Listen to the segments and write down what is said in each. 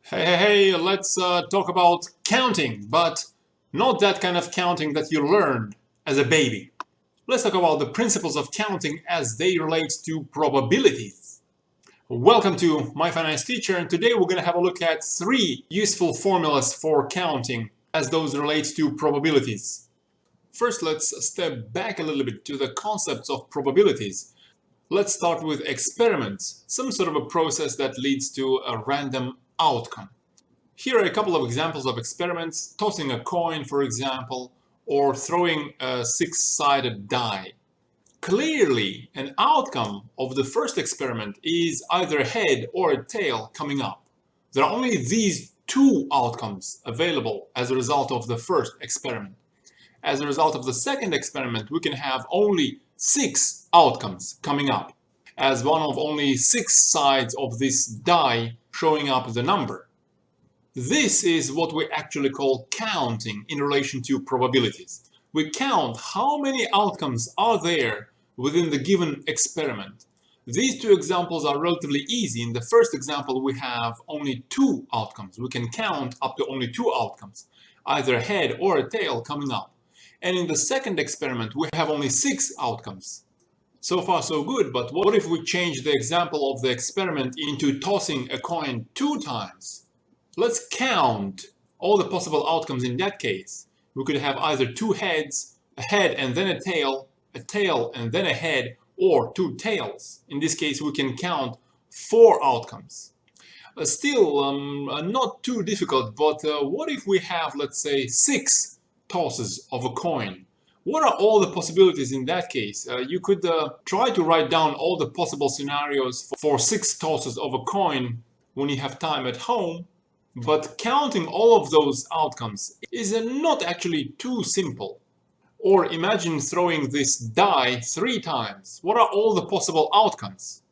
Hey, let's talk about counting, but not that kind of counting that you learned as a baby. Let's talk about the principles of counting as they relate to probabilities. Welcome to My Finance Teacher, and today we're going to have a look at three useful formulas for counting as those relate to probabilities. First, let's step back a little bit to the concepts of probabilities. Let's start with experiments, some sort of a process that leads to a random outcome. Here are a couple of examples of experiments: tossing a coin, for example, or throwing a six-sided die. Clearly, an outcome of the first experiment is either a head or a tail coming up. There are only these two outcomes available as a result of the first experiment. As a result of the second experiment, we can have only six outcomes coming up, as one of only six sides of this die showing up the number. This is what we actually call counting in relation to probabilities. We count how many outcomes are there within the given experiment. These two examples are relatively easy. In the first example, we have only two outcomes. We can count up to only two outcomes, either a head or a tail coming up. And in the second experiment, we have only six outcomes. So far so good, but what if we change the example of the experiment into tossing a coin two times? Let's count all the possible outcomes in that case. We could have either two heads, a head and then a tail and then a head, or two tails. In this case, we can count four outcomes. Still, not too difficult, but what if we have, let's say, six tosses of a coin? What are all the possibilities in that case? You could try to write down all the possible scenarios for six tosses of a coin when you have time at home. But counting all of those outcomes is not actually too simple. Or imagine throwing this die three times. What are all the possible outcomes?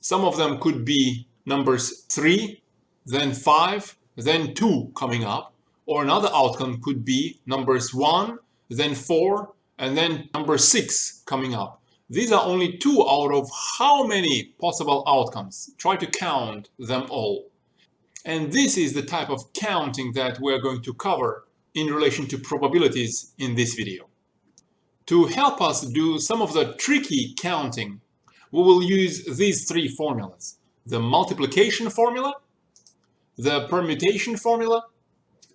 Some of them could be numbers 3, then 5, then 2 coming up. Or another outcome could be numbers 1, then 4, and then number 6 coming up. These are only two out of how many possible outcomes? Try to count them all. And this is the type of counting that we're going to cover in relation to probabilities in this video. To help us do some of the tricky counting, we will use these three formulas: the multiplication formula, the permutation formula,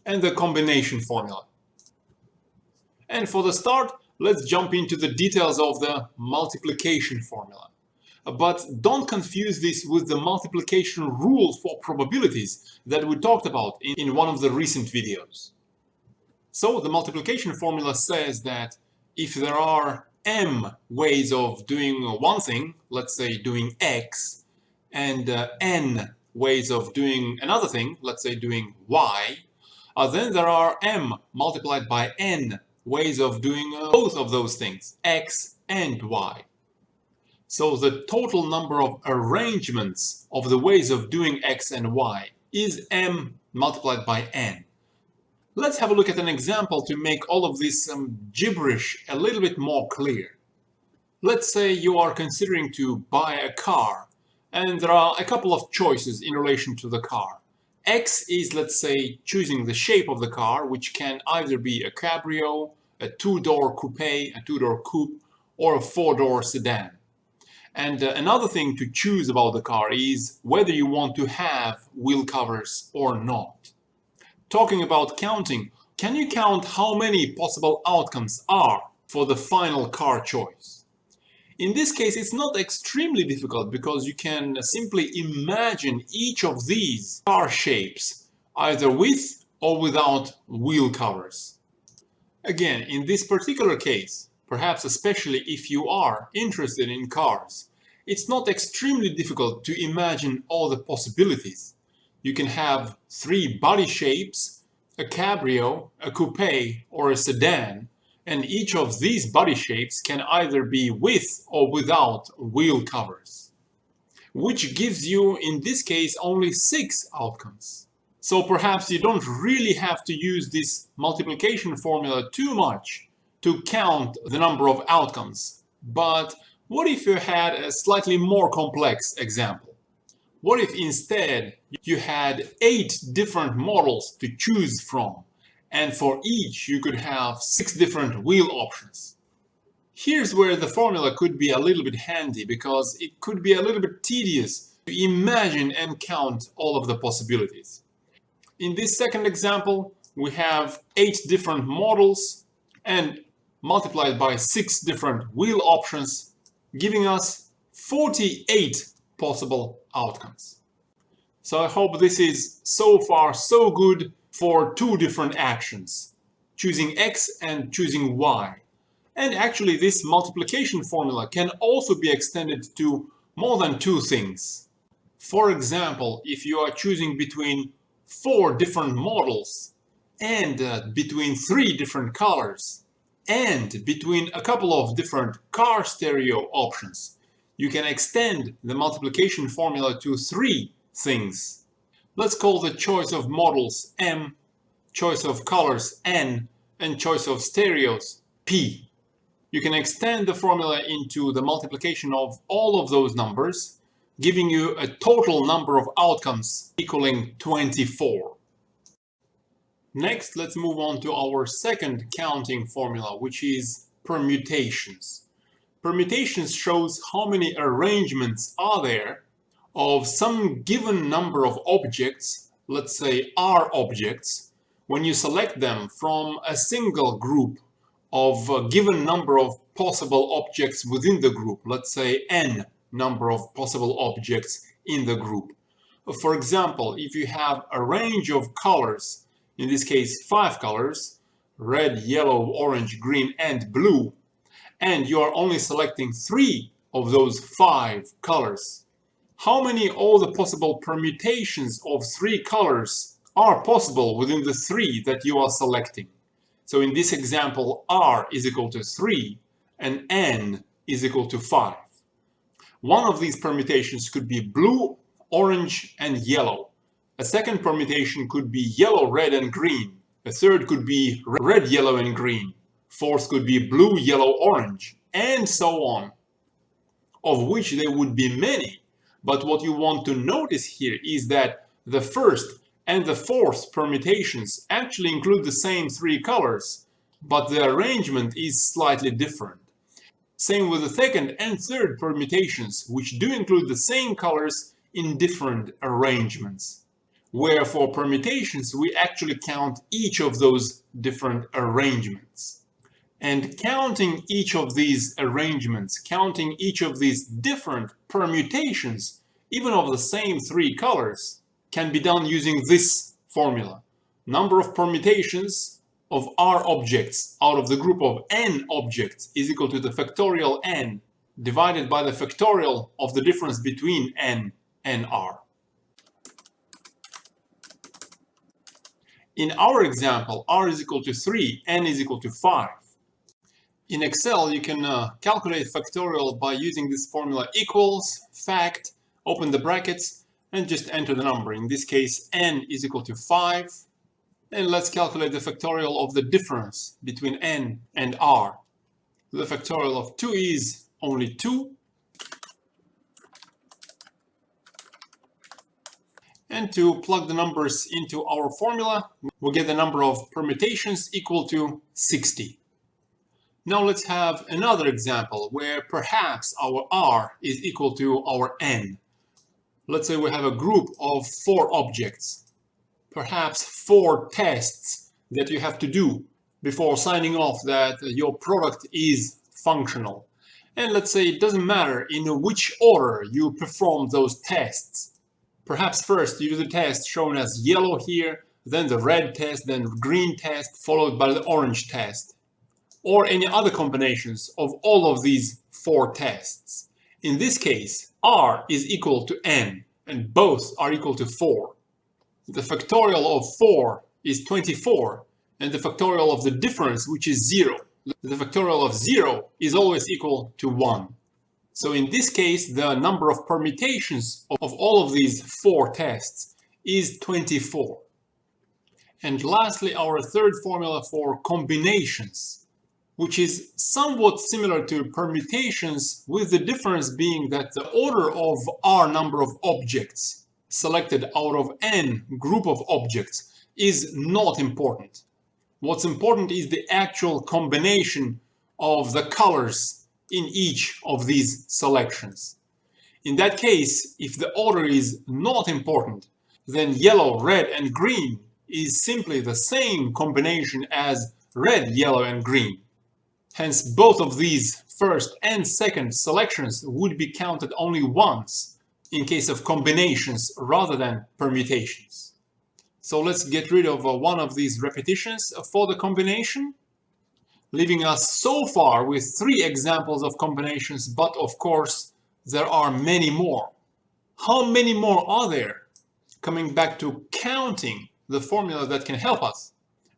and the combination formula. And for the start, let's jump into the details of the multiplication formula. But don't confuse this with the multiplication rule for probabilities that we talked about in one of the recent videos. So the multiplication formula says that if there are m ways of doing one thing, let's say doing x, and n ways of doing another thing, let's say doing y, then there are m multiplied by n ways of doing both of those things, x and y. So the total number of arrangements of the ways of doing x and y is m multiplied by n. Let's have a look at an example to make all of this gibberish a little bit more clear. Let's say you are considering to buy a car, and there are a couple of choices in relation to the car. X is, let's say, choosing the shape of the car, which can either be a cabrio, a two-door coupe, a two-door coupe, or a four-door sedan. And another thing to choose about the car is whether you want to have wheel covers or not. Talking about counting, can you count how many possible outcomes are for the final car choice? In this case, it's not extremely difficult because you can simply imagine each of these car shapes, either with or without wheel covers. Again, in this particular case, perhaps especially if you are interested in cars, it's not extremely difficult to imagine all the possibilities. You can have three body shapes, a cabrio, a coupe, or a sedan, and each of these body shapes can either be with or without wheel covers, which gives you, in this case, only six outcomes. So perhaps you don't really have to use this multiplication formula too much to count the number of outcomes. But what if you had a slightly more complex example? What if instead you had 8 different models to choose from, and for each you could have 6 different wheel options? Here's where the formula could be a little bit handy, because it could be a little bit tedious to imagine and count all of the possibilities. In this second example, we have 8 different models and multiplied by 6 different wheel options, giving us 48 possible outcomes. So I hope this is so far so good for 2 different actions, choosing X and choosing Y. And actually this multiplication formula can also be extended to more than 2 things. For example, if you are choosing between 4 different models, and between 3 different colors, and between a couple of different car stereo options, you can extend the multiplication formula to 3 things. Let's call the choice of models M, choice of colors N, and choice of stereos P. You can extend the formula into the multiplication of all of those numbers, giving you a total number of outcomes equaling 24. Next, let's move on to our second counting formula, which is permutations. Permutations shows how many arrangements are there of some given number of objects, let's say R objects, when you select them from a single group of a given number of possible objects within the group, let's say n number of possible objects in the group. For example, if you have a range of colors, in this case 5 colors, red, yellow, orange, green, and blue, and you are only selecting 3 of those 5 colors, how many all the possible permutations of 3 colors are possible within the 3 that you are selecting? So in this example, R is equal to 3 and N is equal to 5. One of these permutations could be blue, orange, and yellow. A second permutation could be yellow, red, and green. A third could be red, yellow, and green. Fourth could be blue, yellow, orange, and so on, of which there would be many. But what you want to notice here is that the first and the fourth permutations actually include the same 3 colors, but the arrangement is slightly different. Same with the second and third permutations, which do include the same colors in different arrangements. Where for permutations, we actually count each of those different arrangements. And counting each of these arrangements, counting each of these different permutations, even of the same 3 colors, can be done using this formula. Number of permutations of R objects out of the group of N objects is equal to the factorial N divided by the factorial of the difference between N and R. In our example, R is equal to 3, N is equal to 5. In Excel, you can calculate factorial by using this formula: equals, fact, open the brackets, and just enter the number. In this case, N is equal to 5. And let's calculate the factorial of the difference between N and R. The factorial of 2 is only 2. And to plug the numbers into our formula, we'll get the number of permutations equal to 60. Now let's have another example where perhaps our R is equal to our N. Let's say we have a group of 4 objects, perhaps 4 tests that you have to do before signing off that your product is functional. And let's say it doesn't matter in which order you perform those tests. Perhaps first you do the test shown as yellow here, then the red test, then green test, followed by the orange test, or any other combinations of all of these 4 tests. In this case, R is equal to N, and both are equal to 4. The factorial of 4 is 24, and the factorial of the difference, which is 0. The factorial of 0 is always equal to 1. So in this case, the number of permutations of all of these 4 tests is 24. And lastly, our third formula for combinations. which is somewhat similar to permutations, with the difference being that the order of R number of objects selected out of n group of objects is not important. What's important is the actual combination of the colors in each of these selections. In that case, if the order is not important, then yellow, red, and green is simply the same combination as red, yellow, and green. Hence, both of these first and second selections would be counted only once in case of combinations rather than permutations. So let's get rid of one of these repetitions for the combination, leaving us so far with 3 examples of combinations, but of course there are many more. How many more are there? Coming back to counting, the formula that can help us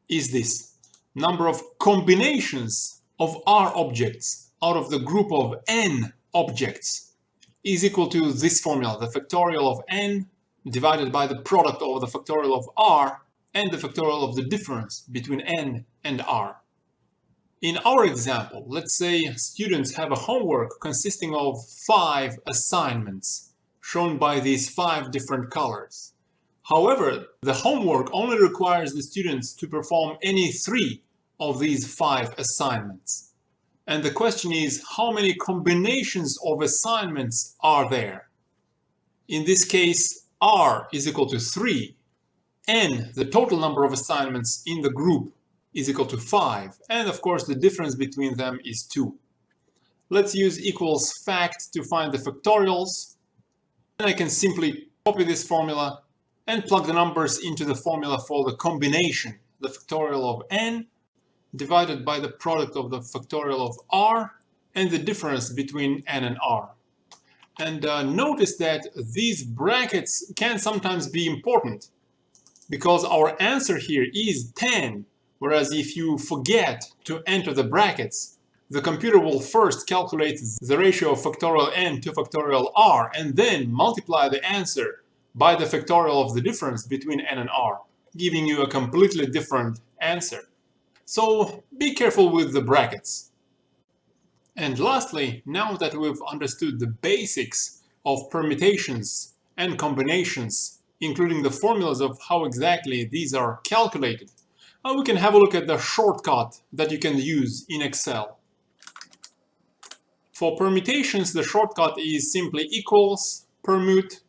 is this: number of combinations of R objects out of the group of n objects is equal to this formula, the factorial of n divided by the product over the factorial of R and the factorial of the difference between n and R. In our example, let's say students have a homework consisting of 5 assignments shown by these 5 different colors. However, the homework only requires the students to perform any 3 of these 5 assignments. And the question is, how many combinations of assignments are there? In this case, R is equal to 3, n, the total number of assignments in the group, is equal to 5, and of course the difference between them is 2. Let's use equals fact to find the factorials, and I can simply copy this formula and plug the numbers into the formula for the combination, the factorial of n divided by the product of the factorial of R and the difference between n and R. And notice that these brackets can sometimes be important because our answer here is 10, whereas if you forget to enter the brackets, the computer will first calculate the ratio of factorial n to factorial r and then multiply the answer by the factorial of the difference between n and r, giving you a completely different answer. So be careful with the brackets. And lastly, now that we've understood the basics of permutations and combinations, including the formulas of how exactly these are calculated, we can have a look at the shortcut that you can use in Excel. For permutations, the shortcut is simply equals permute,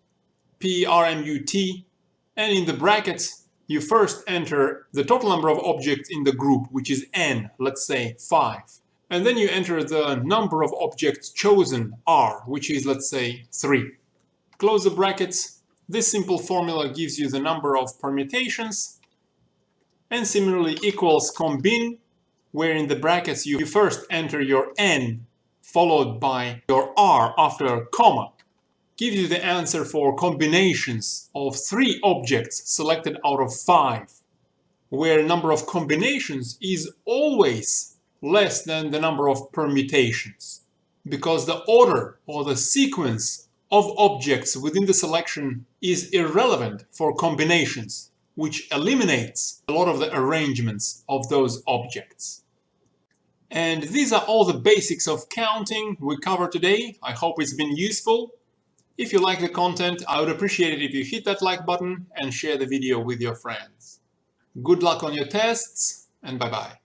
P-R-M-U-T, and in the brackets, you first enter the total number of objects in the group, which is n, let's say 5. And then you enter the number of objects chosen, R, which is, let's say, 3. Close the brackets. This simple formula gives you the number of permutations. And similarly equals combin, where in the brackets you first enter your n, followed by your R after a comma. Gives you the answer for combinations of 3 objects selected out of 5, where number of combinations is always less than the number of permutations, because the order or the sequence of objects within the selection is irrelevant for combinations, which eliminates a lot of the arrangements of those objects. And these are all the basics of counting we covered today. I hope it's been useful. If you like the content, I would appreciate it if you hit that like button and share the video with your friends. Good luck on your tests, and bye-bye.